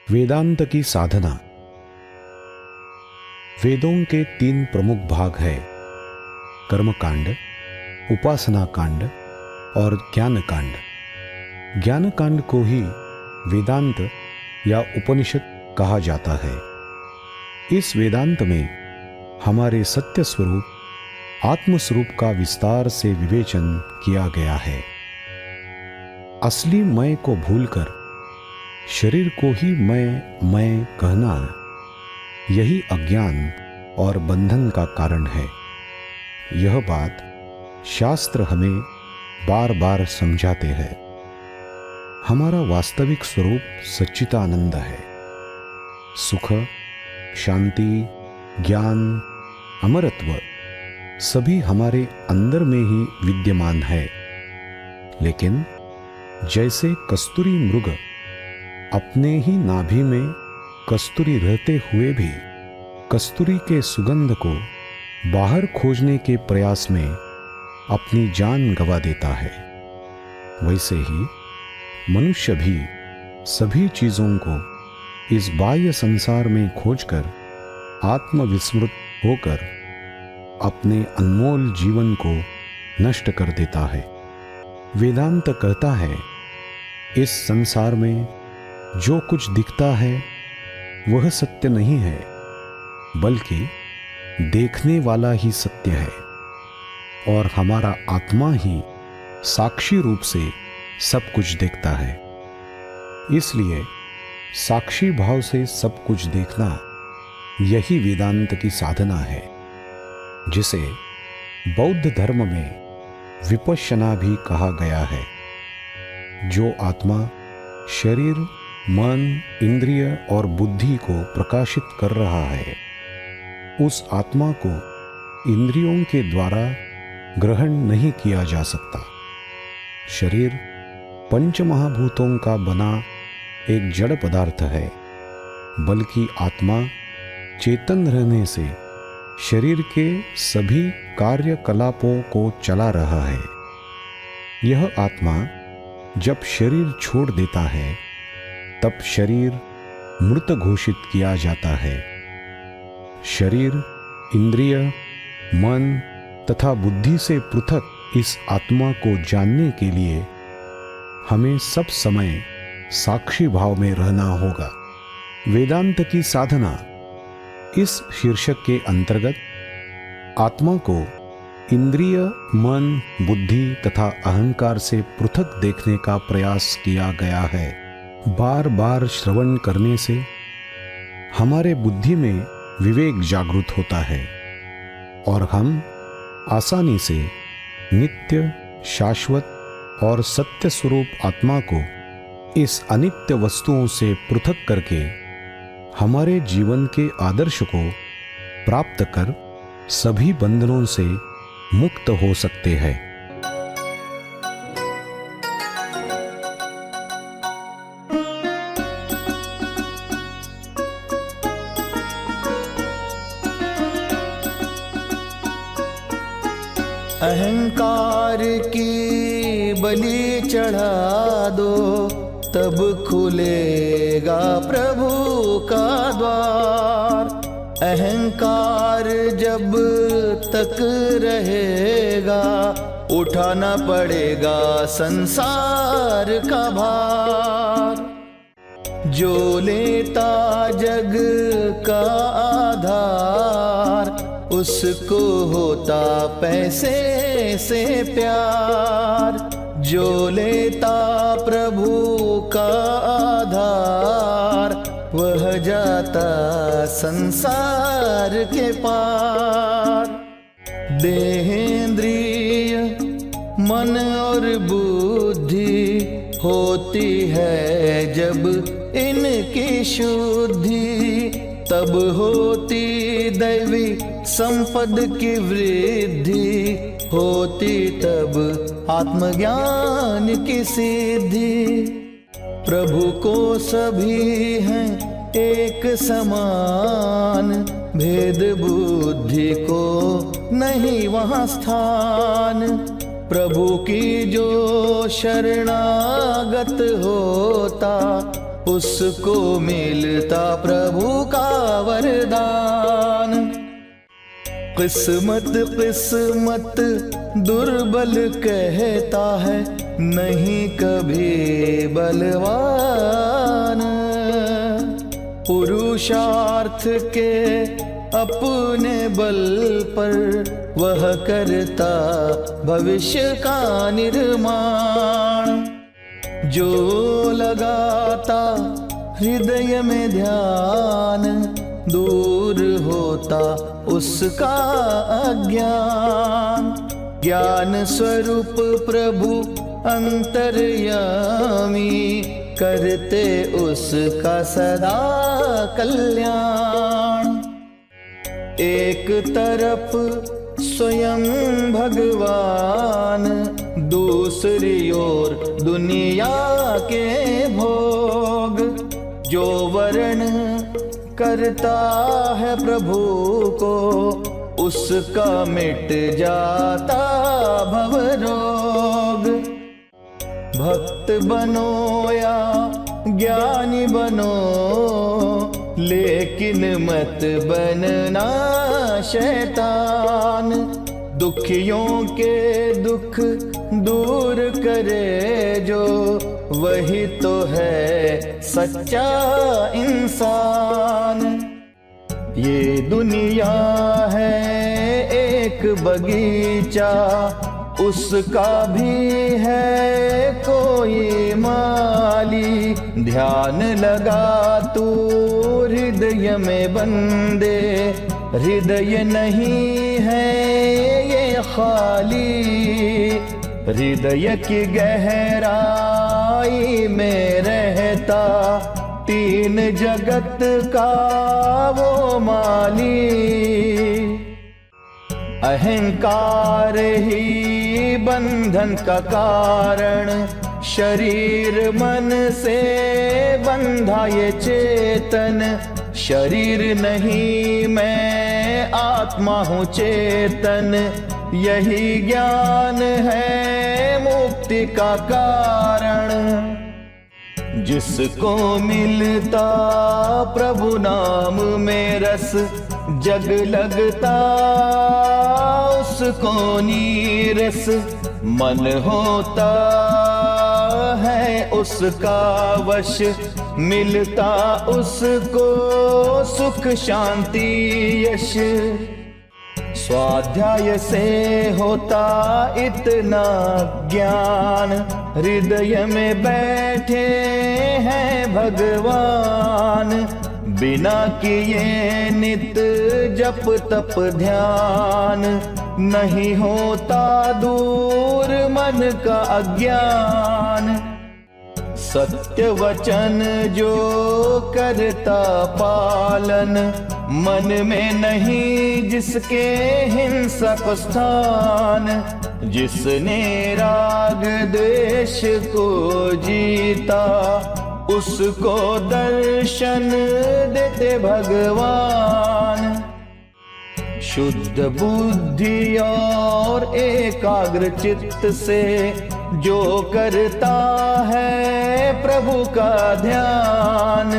वेदांत की साधना। वेदों के 3 प्रमुख भाग है, कर्मकांड, उपासना कांड और ज्ञान कांड। ज्ञान कांड को ही वेदांत या उपनिषद कहा जाता है। इस वेदांत में हमारे सत्य स्वरूप आत्म स्वरूप का विस्तार से विवेचन किया गया है। असली मैं को भूलकर शरीर को ही मैं कहना, यही अज्ञान और बंधन का कारण है। यह बात शास्त्र हमें बार बार समझाते हैं। हमारा वास्तविक स्वरूप सच्चिदानंद है। सुख, शांति, ज्ञान, अमरत्व सभी हमारे अंदर में ही विद्यमान है। लेकिन जैसे कस्तूरी मृग अपने ही नाभि में कस्तूरी रहते हुए भी कस्तूरी के सुगंध को बाहर खोजने के प्रयास में अपनी जान गंवा देता है, वैसे ही मनुष्य भी सभी चीजों को इस बाह्य संसार में खोजकर आत्मविस्मृत होकर अपने अनमोल जीवन को नष्ट कर देता है। वेदांत कहता है, इस संसार में जो कुछ दिखता है वह सत्य नहीं है, बल्कि देखने वाला ही सत्य है और हमारा आत्मा ही साक्षी रूप से सब कुछ देखता है। इसलिए साक्षी भाव से सब कुछ देखना, यही वेदांत की साधना है, जिसे बौद्ध धर्म में विपश्यना भी कहा गया है। जो आत्मा शरीर, मन, इंद्रिय और बुद्धि को प्रकाशित कर रहा है, उस आत्मा को इंद्रियों के द्वारा ग्रहण नहीं किया जा सकता। शरीर पंच महाभूतों का बना एक जड़ पदार्थ है, बल्कि आत्मा चेतन रहने से शरीर के सभी कार्यकलापों को चला रहा है। यह आत्मा जब शरीर छोड़ देता है, तब शरीर मृत घोषित किया जाता है। शरीर, इंद्रिय, मन तथा बुद्धि से पृथक इस आत्मा को जानने के लिए हमें सब समय साक्षी भाव में रहना होगा। वेदांत की साधना इस शीर्षक के अंतर्गत आत्मा को इंद्रिय, मन, बुद्धि तथा अहंकार से पृथक देखने का प्रयास किया गया है। बार बार श्रवण करने से हमारे बुद्धि में विवेक जागृत होता है और हम आसानी से नित्य, शाश्वत और सत्य स्वरूप आत्मा को इस अनित्य वस्तुओं से पृथक करके हमारे जीवन के आदर्श को प्राप्त कर सभी बंधनों से मुक्त हो सकते हैं। अहंकार की बलि चढ़ा दो, तब खुलेगा प्रभु का द्वार। अहंकार जब तक रहेगा, उठाना पड़ेगा संसार का भार। जो लेता जग का आधार, उसको होता पैसे से प्यार। जो लेता प्रभु का आधार, वह जाता संसार के पार। देहेंद्रिय, मन और बुद्धि होती है जब इनकी शुद्धि, तब होती दैवी संपद की वृद्धि, होती तब आत्मज्ञान की सिद्धि। प्रभु को सभी हैं एक समान, भेद बुद्धि को नहीं वहाँ स्थान। प्रभु की जो शरणागत होता उसको मिलता प्रभु का वरदान। किस्मत किस्मत दुर्बल कहता है, नहीं कभी बलवान। पुरुषार्थ के अपने बल पर वह करता भविष्य का निर्माण। जो लगाता हृदय में ध्यान, दूर होता उसका अज्ञान। ज्ञान स्वरूप प्रभु अंतर्यामी, करते उसका सदा कल्याण। एक तरफ स्वयं भगवान, दूसरी ओर दुनिया के भोग। जो वर्ण करता है प्रभु को, उसका मिट जाता भवरोग। भक्त बनो या ज्ञानी बनो, लेकिन मत बनना शैतान। दुखियों के दुख दूर करे जो, वही तो है सच्चा इंसान। ये दुनिया है एक बगीचा, उसका भी है कोई माली। ध्यान लगा तू हृदय में बंदे, हृदय नहीं है ये खाली। हृदय की गहराई में रहता तीन जगत का वो माली। अहंकार ही बंधन का कारण, शरीर मन से बंधा ये चेतन। शरीर नहीं मैं आत्मा हूँ चेतन, यही ज्ञान है मुक्ति का कारण। जिसको मिलता प्रभु नाम में रस, जग लगता उसको नीरस। मन होता है उसका वश, मिलता उसको सुख शांति यश। स्वाध्याय से होता इतना ज्ञान, हृदय में बैठे हैं भगवान। बिना किए नित जप तप ध्यान, नहीं होता दूर मन का अज्ञान। सत्य वचन जो करता पालन, मन में नहीं जिसके हिंसक स्थान। जिसने राग द्वेष को जीता, उसको दर्शन देते भगवान। शुद्ध बुद्धि और एकाग्र चित्त से जो करता है प्रभु का ध्यान,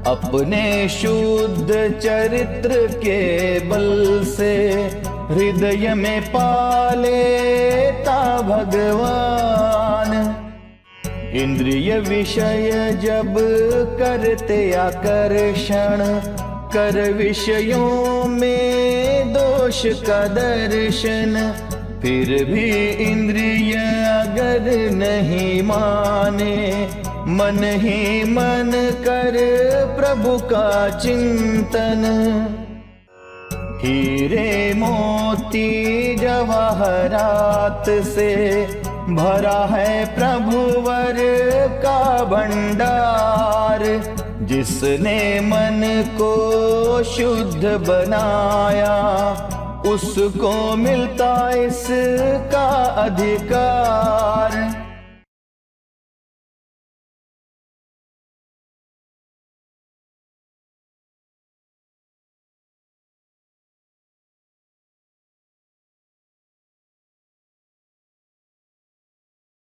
अपने शुद्ध चरित्र के बल से हृदय में पालेता भगवान। इंद्रिय विषय जब करते आकर्षण, कर विषयों में दोष का दर्शन। फिर भी इंद्रिय अगर नहीं माने, मन ही मन कर प्रभु का चिंतन। हीरे मोती जवाहरात से भरा है प्रभुवर का भंडार। जिसने मन को शुद्ध बनाया, उसको मिलता इसका अधिकार।